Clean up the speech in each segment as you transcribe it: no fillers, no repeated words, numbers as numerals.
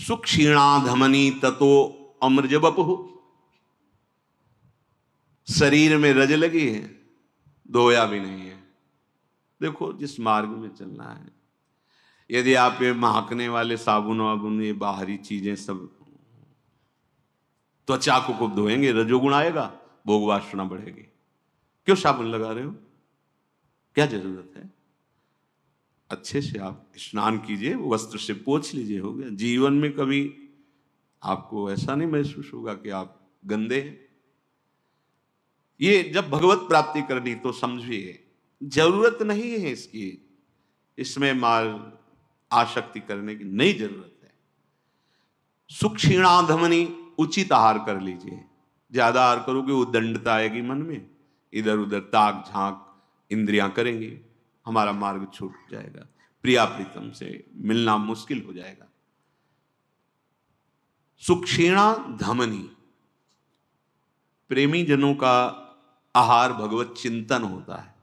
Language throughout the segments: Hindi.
सुक्षीणा धमनी ततो अमृज बपु। शरीर में रज लगी है, धोया भी नहीं है। देखो जिस मार्ग में चलना है, यदि आप ये महकने वाले साबुन वाबुन, ये बाहरी चीजें सब त्वचा को खूब धोएंगे, रजोगुण आएगा, भोग वासना बढ़ेगी। क्यों साबुन लगा रहे हो? क्या जरूरत है? अच्छे से आप स्नान कीजिए, वस्त्र से पोंछ लीजिए, हो गया। जीवन में कभी आपको ऐसा नहीं महसूस होगा कि आप गंदे हैं। ये जब भगवत प्राप्ति करनी तो समझिए जरूरत नहीं है इसकी, इसमें माल आसक्ति करने की नहीं जरूरत है। सुक्षीणा धमनी, उचित आहार कर लीजिए। ज्यादा आहार करोगे उद्दंडता आएगी मन में, इधर उधर ताक झांक इंद्रियां करेंगी, हमारा मार्ग छूट जाएगा, प्रिया प्रीतम से मिलना मुश्किल हो जाएगा। सुक्षीणा धमनी, प्रेमी जनों का आहार भगवत चिंतन होता है,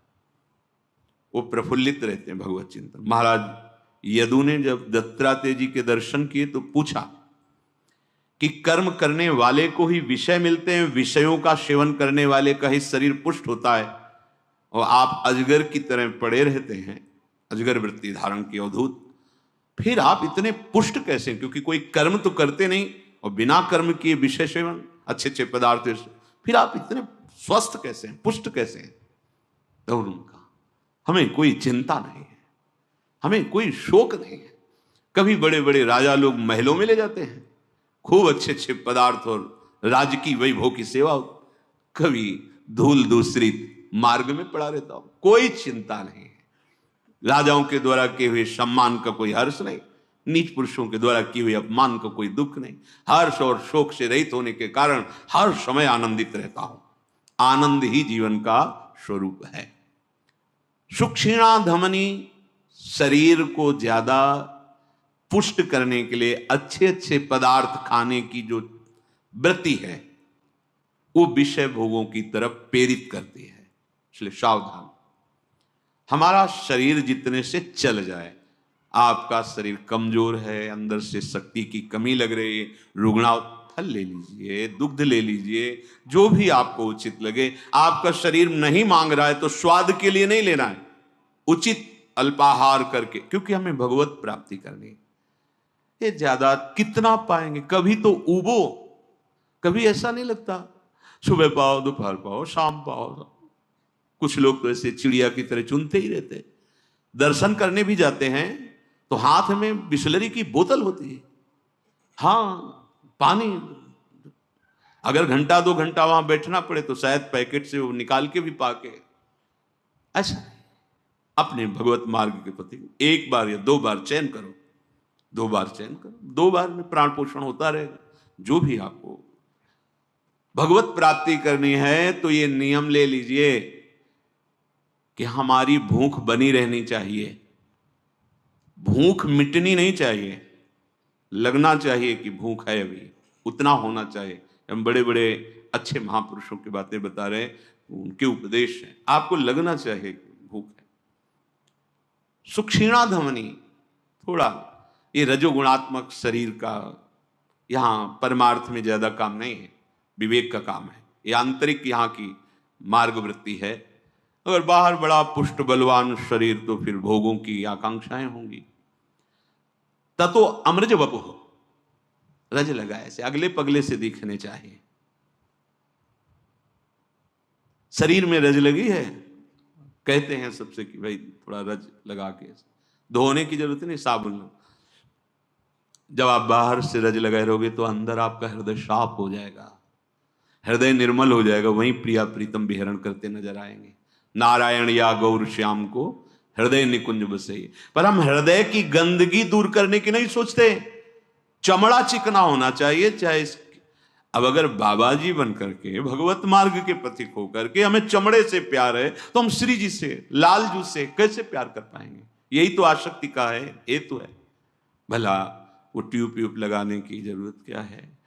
वो प्रफुल्लित रहते हैं भगवत चिंतन। महाराज यदु ने जब दत्तात्रेय जी के दर्शन किए तो पूछा कि कर्म करने वाले को ही विषय मिलते हैं, विषयों का सेवन करने वाले का ही शरीर पुष्ट होता है, और आप अजगर की तरह पड़े रहते हैं, अजगर वृत्ति धारण की अवधूत, फिर आप इतने पुष्ट कैसे? क्योंकि कोई कर्म तो करते नहीं, और बिना कर्म किए विषय सेवन, अच्छे अच्छे पदार्थ, फिर आप इतने स्वस्थ कैसे हैं, पुष्ट कैसे हैं? तो उनका हमें कोई चिंता नहीं है, हमें कोई शोक नहीं है। कभी बड़े बड़े राजा लोग महलों में ले जाते हैं, खूब अच्छे अच्छे पदार्थ और राजकीय वैभव की सेवा, कभी धूल दूसरित मार्ग में पड़ा रहता हो, कोई चिंता नहीं है। राजाओं के द्वारा किए हुए सम्मान का कोई हर्ष नहीं, नीच पुरुषों के द्वारा किए हुए अपमान का कोई दुख नहीं। हर्ष और शोक से रहित होने के कारण हर समय आनंदित रहता हूं। आनंद ही जीवन का स्वरूप है। सुक्षीणा धमनी, शरीर को ज्यादा पुष्ट करने के लिए अच्छे अच्छे पदार्थ खाने की जो वृत्ति है, वो विषय भोगों की तरफ प्रेरित करती है। इसलिए सावधान। हमारा शरीर जितने से चल जाए, आपका शरीर कमजोर है, अंदर से शक्ति की कमी लग रही है, रुग्णा, फल ले लीजिए, दुग्ध ले लीजिए, जो भी आपको उचित लगे। आपका शरीर नहीं मांग रहा है तो स्वाद के लिए नहीं लेना है, उचित अल्पाहार करके, क्योंकि हमें भगवत प्राप्ति करनी है। ये ज्यादा कितना पाएंगे? कभी तो उबो, कभी ऐसा नहीं लगता सुबह पाओ, दोपहर पाओ, शाम पाओ। कुछ लोग तो ऐसे चिड़िया की तरह चुनते ही रहते। दर्शन करने भी जाते हैं तो हाथ में बिसलरी की बोतल होती है, हाँ पानी, अगर घंटा 2 घंटा वहां बैठना पड़े तो शायद पैकेट से वो निकाल के भी पाके। ऐसा अपने भगवत मार्ग के प्रति 1 बार या 2 बार चयन करो, 2 बार चयन करो, 2 बार में प्राण पोषण होता रहेगा। जो भी आपको भगवत प्राप्ति करनी है तो ये नियम ले लीजिए कि हमारी भूख बनी रहनी चाहिए, भूख मिटनी नहीं चाहिए। लगना चाहिए कि भूख है, अभी उतना होना चाहिए। हम बड़े बड़े अच्छे महापुरुषों की बातें बता रहे हैं, उनके उपदेश हैं, आपको लगना चाहिए कि भूख है। सुक्षीणा धमनी, थोड़ा ये रजोगुणात्मक शरीर का यहां परमार्थ में ज्यादा काम नहीं है, विवेक का काम है। ये आंतरिक यहाँ की मार्ग वृत्ति है। अगर बाहर बड़ा पुष्ट बलवान शरीर तो फिर भोगों की आकांक्षाएं होंगी। ततो अमृज वपुः, रज लगा ऐसे अगले पगले से दिखने चाहिए। शरीर में रज लगी है, कहते हैं सबसे कि भाई थोड़ा रज लगा के, धोने की जरूरत नहीं, साबुन। जब आप बाहर से रज लगाए रहोगे तो अंदर आपका हृदय साफ हो जाएगा, हृदय निर्मल हो जाएगा, वहीं प्रिया प्रीतम विहरण करते नजर आएंगे। नारायण या गौर श्याम को हृदय निकुंज बसे। पर हम हृदय की गंदगी दूर करने की नहीं सोचते, चमड़ा चिकना होना चाहिए। चाहे अब अगर बाबा जी बन करके भगवत मार्ग के पथिक होकर के हमें चमड़े से प्यार है तो हम श्री जी से, लाल जू से कैसे प्यार कर पाएंगे? यही तो आसक्ति का है हेतु है। भला वो ट्यूब लगाने की जरूरत क्या है?